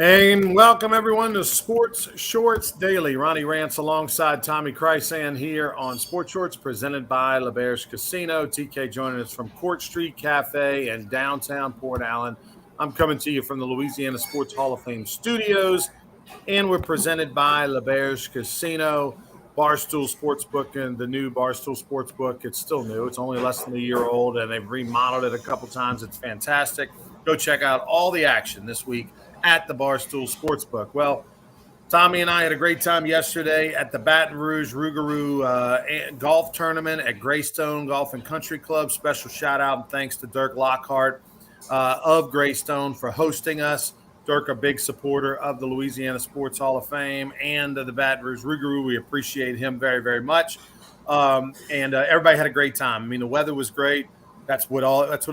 And welcome everyone to Sports Shorts Daily. Ronnie Rance alongside Tommy Krysan here on Sports Shorts presented by LeBear's Casino. TK joining us from Court Street Cafe in downtown Port Allen. I'm coming to you from the Louisiana Sports Hall of Fame studios, and we're presented by LeBear's Casino. Barstool Sportsbook and the new Barstool Sportsbook. It's still new. It's only less than a year old, and they've remodeled it a couple times. It's fantastic. Go check out all the action this week at the Barstool Sportsbook. Well, Tommy and I had a great time yesterday at the Baton Rouge Rougarou golf tournament at Greystone Golf and Country Club. Special shout out and thanks to Dirk Lockhart of Greystone for hosting us. Dirk, a big supporter of the Louisiana Sports Hall of Fame and the Baton Rouge Rougarou. We appreciate him very, very much. And everybody had a great time. I mean, the weather was great. That's what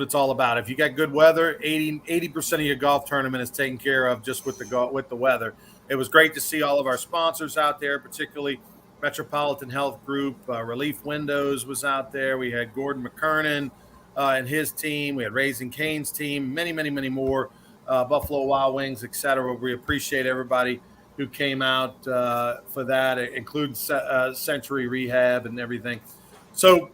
it's all about. If you got good weather, 80% of your golf tournament is taken care of just with the weather. It was great to see all of our sponsors out there, particularly Metropolitan Health Group. Relief Windows was out there. We had Gordon McKernan and his team. We had Raising Cane's team, many, many, many more, Buffalo Wild Wings, et cetera. We appreciate everybody who came out for that, including Century Rehab and everything. So,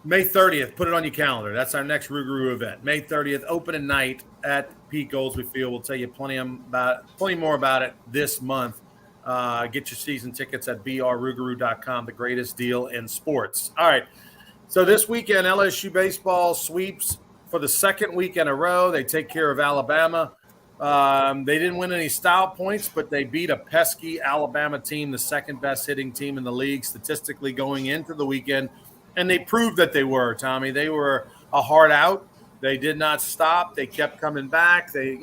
May 30th, put it on your calendar. That's our next Rougarou event. May 30th, opening night at Pete Goolsbee. We'll tell you plenty more about it this month. Get your season tickets at brrougarou.com, the greatest deal in sports. All right, so this weekend, LSU Baseball sweeps for the second week in a row. They take care of Alabama. They didn't win any style points, but they beat a pesky Alabama team, the second best hitting team in the league statistically going into the weekend. And they proved that they were, Tommy. They were a hard out. They did not stop. They kept coming back. They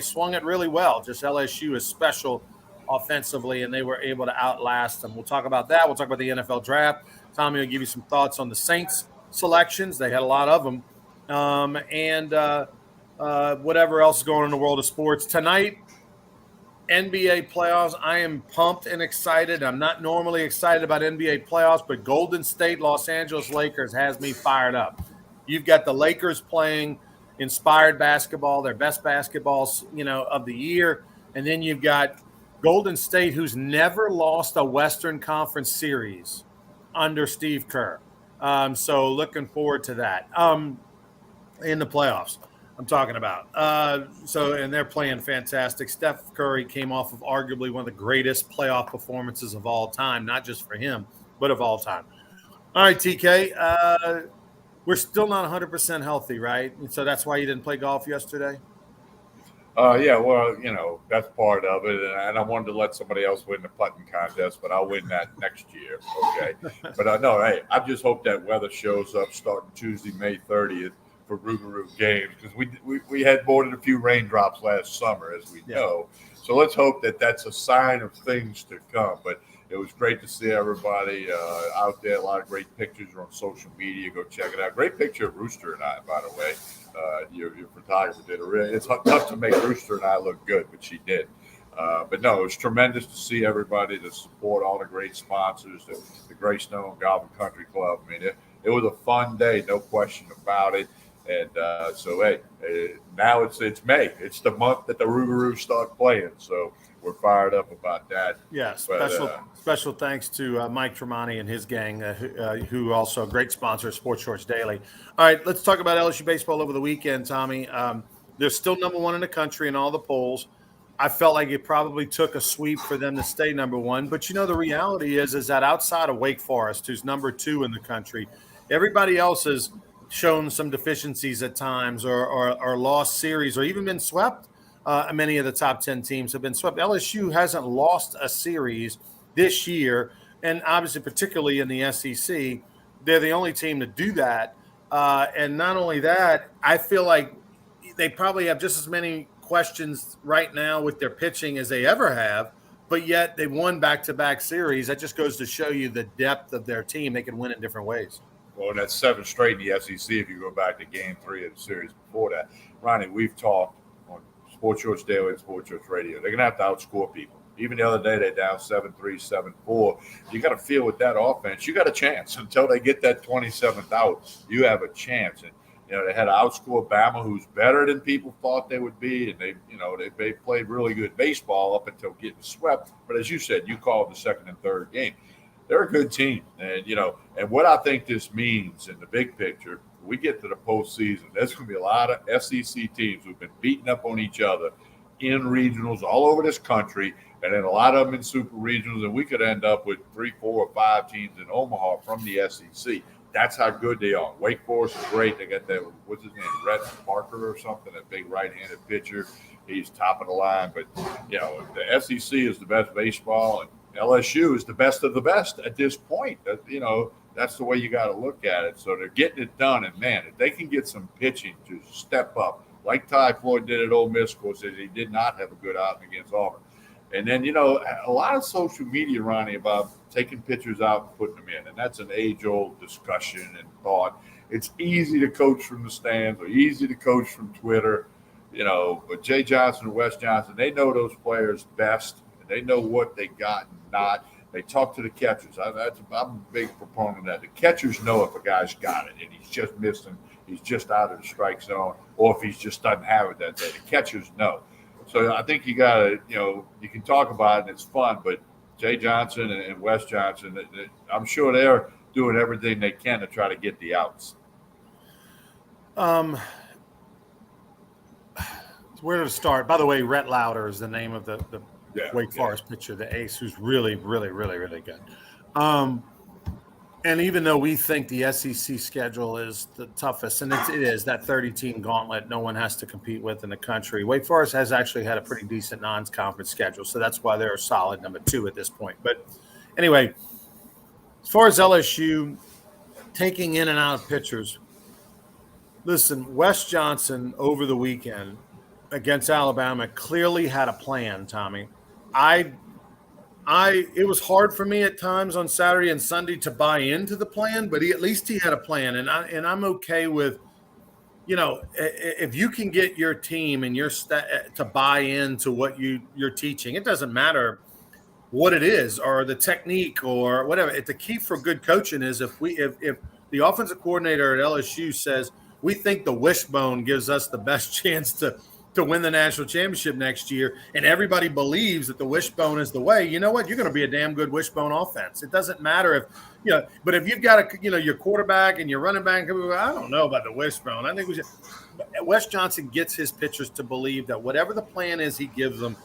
swung it really well. Just LSU is special offensively, and they were able to outlast them. We'll talk about that. We'll talk about the NFL draft. Tommy will give you some thoughts on the Saints selections. They had a lot of them. And whatever else is going on in the world of sports. Tonight, NBA playoffs. I am pumped and excited. I'm not normally excited about NBA playoffs, but Golden State, Los Angeles Lakers has me fired up. You've got the Lakers playing inspired basketball, their best basketballs, of the year. And then you've got Golden State, who's never lost a Western Conference series under Steve Kerr. So looking forward to that in the playoffs. I'm talking about. And they're playing fantastic. Steph Curry came off of arguably one of the greatest playoff performances of all time, not just for him, but of all time. All right, TK, we're still not 100% healthy, right? And so that's why you didn't play golf yesterday? Yeah, well, that's part of it. And I wanted to let somebody else win the putting contest, but I'll win that next year. Okay. But no, hey, I just hope that weather shows up starting Tuesday, May 30th. For Rougarou games, because we had more than a few raindrops last summer, as we know. So let's hope that that's a sign of things to come. But it was great to see everybody out there. A lot of great pictures are on social media. Go check it out. Great picture of Rooster and I, by the way. Your photographer did a really. It's tough to make Rooster and I look good, but she did. But no, it was tremendous to see everybody, to support all the great sponsors, the Greystone Golf and Country Club. I mean, it was a fun day, no question about it. And now it's May. It's the month that the Rougarou start playing. So we're fired up about that. Yeah, special thanks to Mike Tremonti and his gang, who also a great sponsor of Sports Shorts Daily. All right, let's talk about LSU baseball over the weekend, Tommy. They're still number one in the country in all the polls. I felt like it probably took a sweep for them to stay number one. But, the reality is that outside of Wake Forest, who's number two in the country, everybody else is – shown some deficiencies at times or lost series or even been swept. Many of the top 10 teams have been swept. LSU hasn't lost a series this year, and obviously particularly in the SEC, they're the only team to do that. And not only that, I feel like they probably have just as many questions right now with their pitching as they ever have, but yet they won back-to-back series. That just goes to show you the depth of their team. They can win in different ways. Well, and that's 7 straight in the SEC if you go back to Game 3 of the series before that. Ronnie, we've talked on Sports Shorts Daily and Sports Shorts Radio. They're going to have to outscore people. Even the other day, they're down 7-3, 7-4. You got to feel with that offense, you got a chance until they get that 27th out. You have a chance. And, They had to outscore Bama, who's better than people thought they would be, and they played really good baseball up until getting swept. But as you said, you called the second and third game. They're a good team, and what I think this means in the big picture, we get to the postseason, there's going to be a lot of SEC teams who've been beating up on each other in regionals all over this country, and then a lot of them in super regionals, and we could end up with 3, 4, or 5 teams in Omaha from the SEC. That's how good they are. Wake Forest is great. They got that, what's his name, Rhett Parker or something, that big right-handed pitcher. He's top of the line. But, the SEC is the best baseball, and LSU is the best of the best at this point. That's the way you got to look at it. So they're getting it done. And, man, if they can get some pitching to step up, like Ty Floyd did at Ole Miss, of course, he did not have a good outing against Auburn. And then, a lot of social media, Ronnie, about taking pitchers out and putting them in. And that's an age-old discussion and thought. It's easy to coach from the stands or easy to coach from Twitter, but Jay Johnson and Wes Johnson, they know those players best. And they know what they got and not. They talk to the catchers. I'm a big proponent of that. The catchers know if a guy's got it and he's just missing, he's just out of the strike zone, or if he just doesn't have it that day. The catchers know. So I think you got to, you can talk about it and it's fun, but Jay Johnson and Wes Johnson, I'm sure they're doing everything they can to try to get the outs. Where to start? By the way, Rhett Lauder is the name of the Wake Forest pitcher, the ace, who's really, really, really, really good. And even though we think the SEC schedule is the toughest, and it is that 30-team gauntlet no one has to compete with in the country, Wake Forest has actually had a pretty decent non-conference schedule, so that's why they're a solid number 2 at this point. But anyway, as far as LSU taking in and out of pitchers, listen, Wes Johnson over the weekend against Alabama clearly had a plan, Tommy. It was hard for me at times on Saturday and Sunday to buy into the plan, but at least he had a plan, and I'm okay with, if you can get your team and your to buy into what you're teaching. It doesn't matter what it is or the technique or whatever. The key for good coaching is if the offensive coordinator at LSU says we think the wishbone gives us the best chance to win the national championship next year, and everybody believes that the wishbone is the way, you know what? You're going to be a damn good wishbone offense. It doesn't matter if, but if you've got your quarterback and your running back, I don't know about the wishbone. I think Wes Johnson gets his pitchers to believe that whatever the plan is he gives them,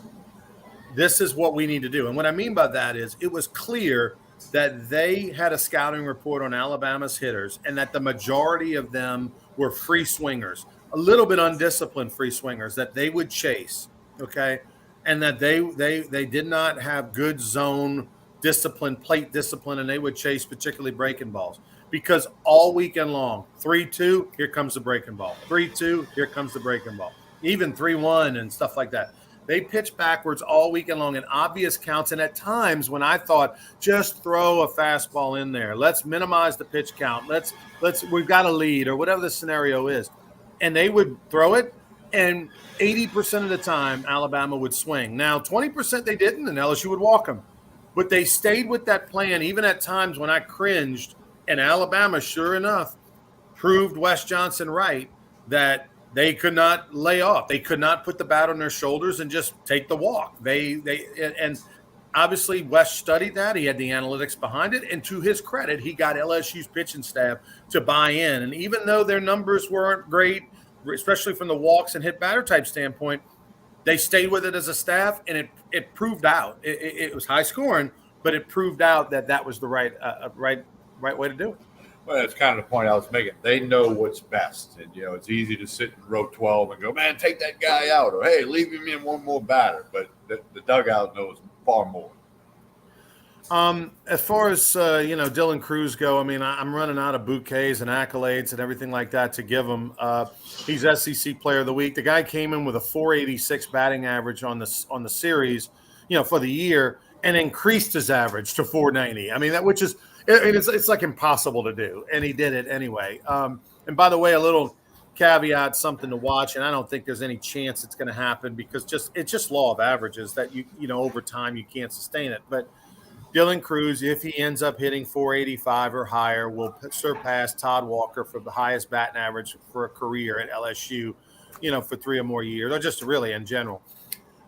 this is what we need to do. And what I mean by that is it was clear that they had a scouting report on Alabama's hitters and that the majority of them were free swingers, a little bit undisciplined free swingers that they would chase, okay, and that they did not have good zone discipline, plate discipline, and they would chase particularly breaking balls because all weekend long, 3-2, here comes the breaking ball, 3-2, here comes the breaking ball, even 3-1 and stuff like that. They pitched backwards all weekend long in obvious counts, and at times when I thought, just throw a fastball in there, let's minimize the pitch count, let's we've got a lead or whatever the scenario is. And they would throw it, and 80% of the time, Alabama would swing. Now, 20% they didn't, and LSU would walk them. But they stayed with that plan, even at times when I cringed, and Alabama, sure enough, proved Wes Johnson right that they could not lay off. They could not put the bat on their shoulders and just take the walk. And obviously, Wes studied that. He had the analytics behind it. And to his credit, he got LSU's pitching staff to buy in. And even though their numbers weren't great, especially from the walks and hit batter type standpoint, they stayed with it as a staff, and it proved out. It was high scoring, but it proved out that was the right way to do it. Well, that's kind of the point I was making. They know what's best. And, it's easy to sit in row 12 and go, man, take that guy out. Or, hey, leave him in one more batter. But the dugout knows far more. As far as, Dylan Cruz go, I mean, I'm running out of bouquets and accolades and everything like that to give him. He's SEC Player of the Week. The guy came in with a 486 batting average on the series, for the year, and increased his average to 490. I mean, it's like impossible to do, and he did it anyway. And by the way, a little caveat, something to watch, and I don't think there's any chance it's going to happen because it's just law of averages that you over time you can't sustain it. But Dylan Cruz, if he ends up hitting 485 or higher, will surpass Todd Walker for the highest batting average for a career at LSU, for 3 or more years, or just really in general.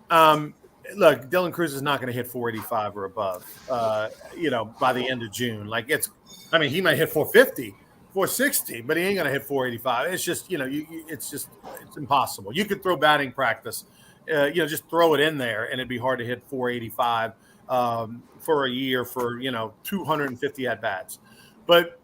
Look, Dylan Cruz is not going to hit 485 or above, by the end of June. He might hit 450, 460, but he ain't going to hit 485. It's just, it's impossible. You could throw batting practice, just throw it in there, and it'd be hard to hit 485 for a year for 250 at bats. But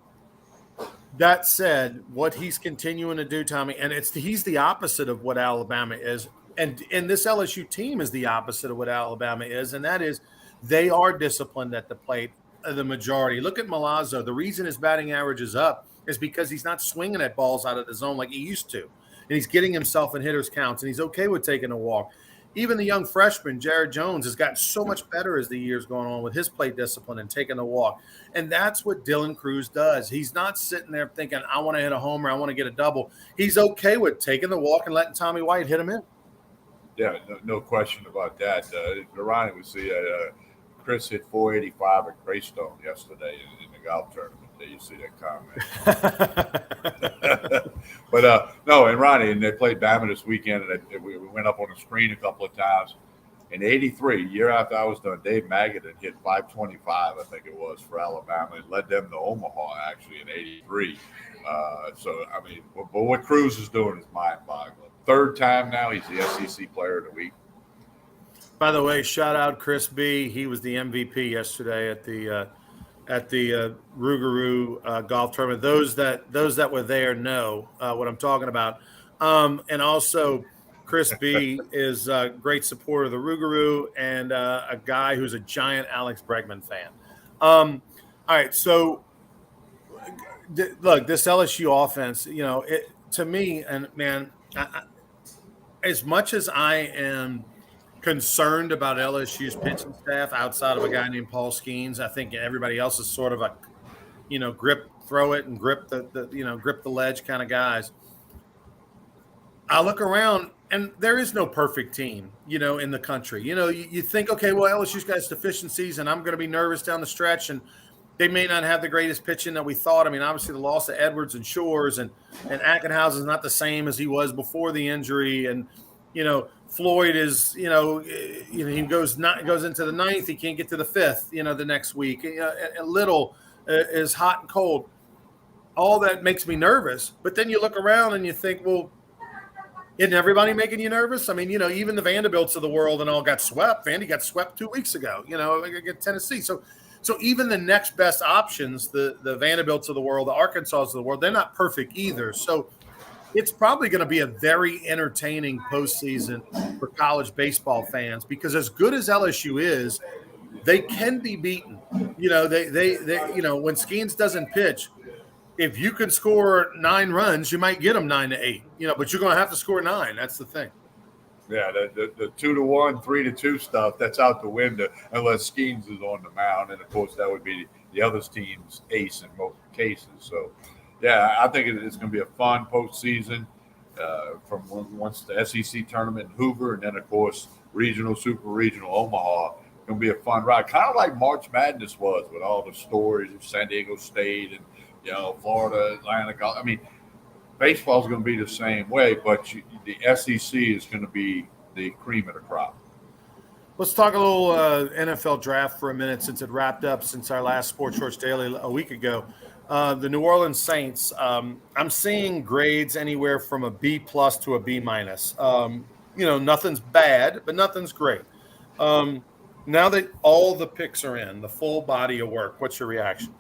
that said, what he's continuing to do, Tommy, and he's the opposite of what Alabama is, and this LSU team is the opposite of what Alabama is, and that is they are disciplined at the plate. The majority. Look at Milazzo. The reason his batting average is up is because he's not swinging at balls out of the zone like he used to, and he's getting himself in hitters' counts, and he's okay with taking a walk. Even the young freshman, Jared Jones, has gotten so much better as the years going on with his plate discipline and taking the walk. And that's what Dylan Cruz does. He's not sitting there thinking, I want to hit a homer, I want to get a double. He's okay with taking the walk and letting Tommy White hit him in. Yeah, no question about that. Ronnie would see Chris hit 485 at Greystone yesterday in the golf tournament. There you see that comment. But no, and Ronnie, and they played Bama this weekend, and we went up on the screen a couple of times. In '83, year after I was done, Dave Magadan hit 525, I think it was, for Alabama, and led them to Omaha actually in '83. But what Cruz is doing is mind-boggling. Third time now, he's the SEC Player of the Week. By the way, shout out Chris B. He was the MVP yesterday at the Rougarou golf tournament. Those that were there know what I'm talking about. And also, Chris B. is a great supporter of the Rougarou and a guy who's a giant Alex Bregman fan. All right, so look, this LSU offense, to me, and man, as much as I am concerned about LSU's pitching staff outside of a guy named Paul Skeens, I think everybody else is sort of a, grip, throw it and grip grip the ledge kind of guys. I look around and there is no perfect team, in the country. You think, okay, well, LSU's got its deficiencies and I'm going to be nervous down the stretch, and they may not have the greatest pitching that we thought. I mean, obviously the loss of Edwards and Shores and Ackenhausen is not the same as he was before the injury. And, Floyd is, he goes into the ninth. He can't get to the fifth, the next week. Little is hot and cold. All that makes me nervous. But then you look around and you think, well, isn't everybody making you nervous? I mean, even the Vanderbilts of the world and all got swept. Vandy got swept 2 weeks ago, against Tennessee. So even the next best options, the Vanderbilts of the world, the Arkansas of the world, they're not perfect either. So it's probably going to be a very entertaining postseason for college baseball fans, because as good as LSU is, they can be beaten. They when Skeens doesn't pitch, if you can score 9 runs, you might get them 9-8. But you're going to have to score 9. That's the thing. Yeah, the 2-1, 3-2 stuff, that's out the window unless Skeens is on the mound, and of course that would be the other team's ace in most cases. So. Yeah, I think it's going to be a fun postseason from once the SEC tournament in Hoover, and then, of course, regional, super regional Omaha. It's going to be a fun ride, kind of like March Madness was with all the stories of San Diego State and, Florida, Atlanta. I mean, baseball is going to be the same way, but the SEC is going to be the cream of the crop. Let's talk a little NFL draft for a minute, since it wrapped up since our last Sports Shorts Daily a week ago. The New Orleans Saints, I'm seeing grades anywhere from a B+ to a B-. Nothing's bad, but nothing's great. Now that all the picks are in, the full body of work, what's your reaction?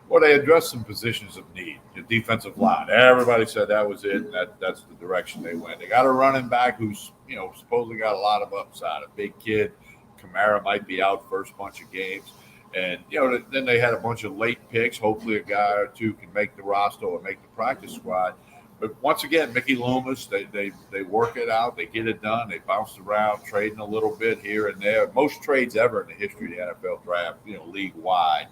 Well, they addressed some positions of need. The defensive line, everybody said that was it, and that's the direction they went. They got a running back who's, supposedly got a lot of upside, a big kid. Kamara might be out first bunch of games. And, then they had a bunch of late picks. Hopefully a guy or two can make the roster or make the practice squad. But once again, Mickey Loomis, they work it out. They get it done. They bounce around, trading a little bit here and there. Most trades ever in the history of the NFL draft, league-wide,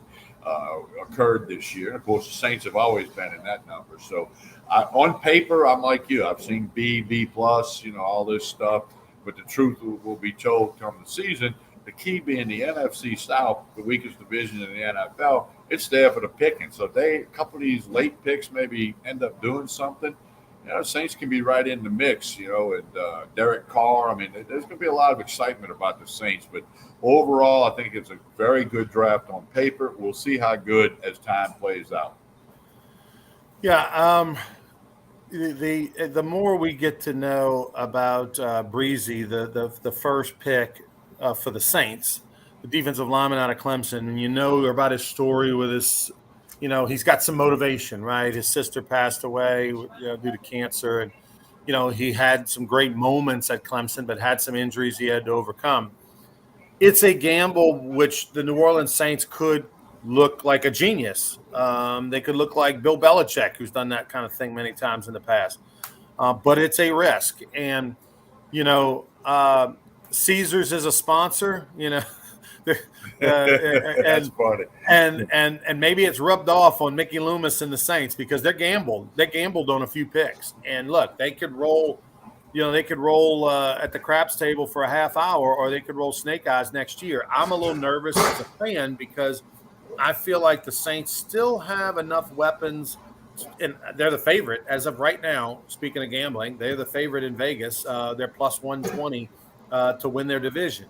occurred this year. And, of course, the Saints have always been in that number. So, on paper, I'm like you. I've seen B+, all this stuff. But the truth will be told come the season. the key being the NFC South, the weakest division in the NFL, it's there for the picking. So a couple of these late picks maybe end up doing something. Saints can be right in the mix, and Derek Carr. I mean, there's going to be a lot of excitement about the Saints. But overall, I think it's a very good draft on paper. We'll see how good as time plays out. Yeah. The more we get to know about Breezy, the first pick for the Saints, the defensive lineman out of Clemson, and about his story with his. He's got some motivation, right? His sister passed away, due to cancer. And, he had some great moments at Clemson, but had some injuries he had to overcome. It's a gamble which the New Orleans Saints could look like a genius. They could look like Bill Belichick, who's done that kind of thing many times in the past. But it's a risk. And, Caesars is a sponsor, That's funny. And maybe it's rubbed off on Mickey Loomis and the Saints because they gambled on a few picks. And look, they could roll, at the craps table for a half hour, or they could roll snake eyes next year. I'm a little nervous as a fan because I feel like the Saints still have enough weapons, and they're the favorite as of right now. Speaking of gambling, they're the favorite in Vegas. They're plus 120 to win their division.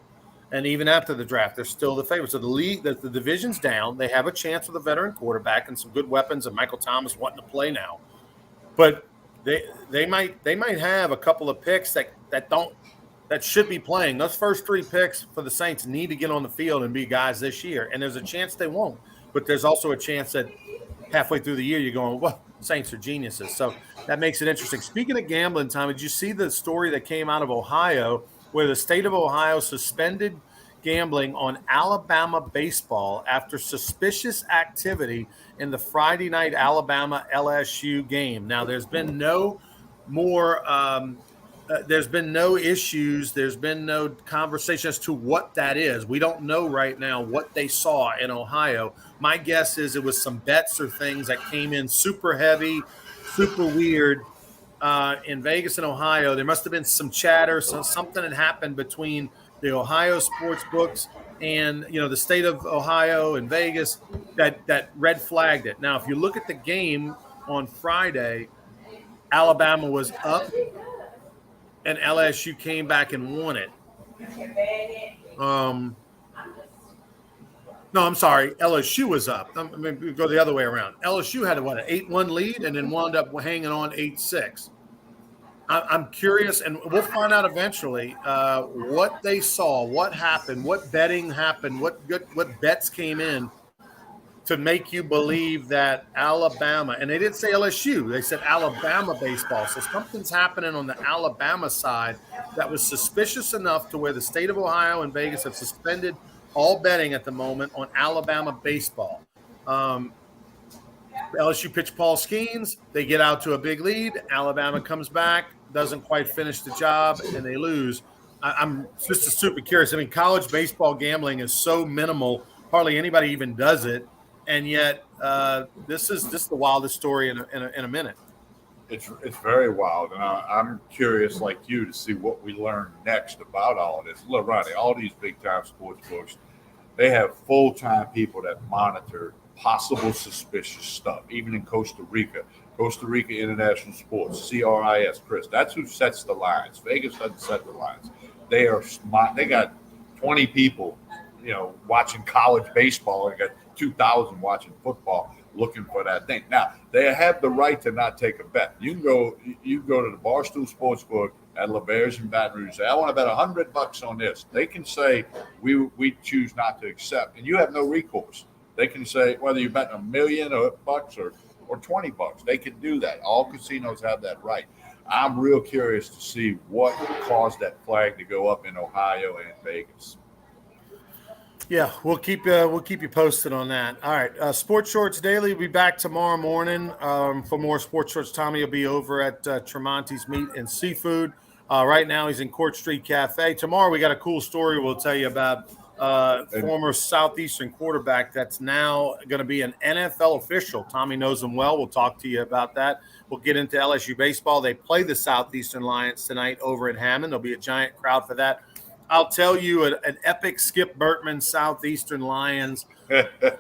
And even after the draft, they're still the favorite. So the division's down. They have a chance with a veteran quarterback and some good weapons, and Michael Thomas wanting to play now. But they might have a couple of picks that should be playing. Those first three picks for the Saints need to get on the field and be guys this year. And there's a chance they won't. But there's also a chance that halfway through the year you're going, well, Saints are geniuses. So that makes it interesting. Speaking of gambling, Tom, did you see the story that came out of Ohio where the state of Ohio suspended gambling on Alabama baseball after suspicious activity in the Friday night Alabama LSU game? Now, there's been no issues. There's been no conversation as to what that is. We don't know right now what they saw in Ohio. My guess is it was some bets or things that came in super heavy, super weird. In Vegas and Ohio, there must have been some chatter, something had happened between the Ohio sports books and the state of Ohio and Vegas that red flagged it. Now, if you look at the game on Friday, Alabama was up, and LSU came back and won it. No, I'm sorry. LSU was up. I mean, we go the other way around. LSU had an 8-1 lead and then wound up hanging on 8-6. I'm curious, and we'll find out eventually what they saw, what happened, what betting happened, what bets came in to make you believe that Alabama, and they didn't say LSU, they said Alabama baseball. So something's happening on the Alabama side that was suspicious enough to where the state of Ohio and Vegas have suspended all betting at the moment on Alabama baseball. LSU pitched Paul Skeens. They get out to a big lead. Alabama comes back, doesn't quite finish the job, and they lose. I'm just super curious. I mean, college baseball gambling is so minimal, hardly anybody even does it, and yet this is the wildest story in a minute. It's very wild, and I'm curious, like you, to see what we learn next about all of this. Look, Ronnie, all these big-time sports books, they have full-time people that monitor possible suspicious stuff, even in Costa Rica International Sports, CRIS, Chris. That's who sets the lines. Vegas doesn't set the lines. They are smart. They got 20 people, watching college baseball, and got 2,000 watching football, looking for that thing. Now, they have the right to not take a bet. You can go to the Barstool Sportsbook at LeBare's in Baton Rouge. Say, I want to bet $100 on this. They can say we choose not to accept, and you have no recourse. They can say whether you're betting $1 million or $20. They can do that. All casinos have that right. I'm real curious to see what caused that flag to go up in Ohio and Vegas. Yeah, we'll keep you posted on that. All right, Sports Shorts Daily will be back tomorrow morning for more Sports Shorts. Tommy will be over at Tremonti's Meat and Seafood. Right now, he's in Court Street Cafe. Tomorrow, we got a cool story we'll tell you about. Former Southeastern quarterback that's now going to be an NFL official. Tommy knows him well. We'll talk to you about that. We'll get into LSU baseball. They play the Southeastern Lions tonight over in Hammond. There'll be a giant crowd for that. I'll tell you an epic Skip Bertman Southeastern Lions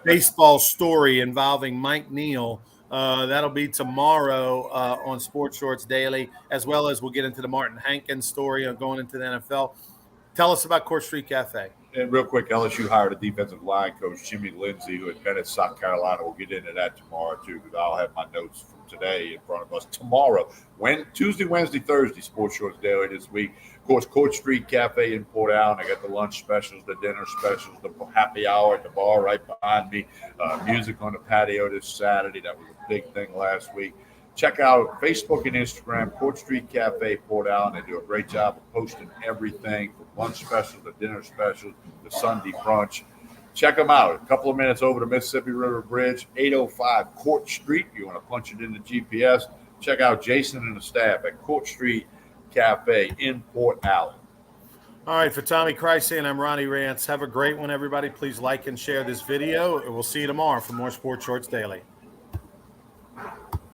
baseball story involving Mike Neal. That'll be tomorrow on Sports Shorts Daily, as well as we'll get into the Martin Hankins story of going into the NFL. Tell us about Court Street Cafe. And real quick, LSU hired a defensive line coach, Jimmy Lindsey, who had been at South Carolina. We'll get into that tomorrow, too, because I'll have my notes from today in front of us tomorrow. Tuesday, Wednesday, Thursday, Sports Shorts Daily this week. Of course, Court Street Cafe in Port Allen. I got the lunch specials, the dinner specials, the happy hour at the bar right behind me. Music on the patio this Saturday. That was a big thing last week. Check out Facebook and Instagram, Court Street Cafe, Port Allen. They do a great job of posting everything from lunch specials to dinner specials to Sunday brunch. Check them out. A couple of minutes over the Mississippi River Bridge, 805 Court Street. You want to punch it in the GPS. Check out Jason and the staff at Court Street Cafe in Port Allen. All right, for Tommy Kreisand, I'm Ronnie Rance. Have a great one, everybody. Please like and share this video. We'll see you tomorrow for more Sports Shorts Daily.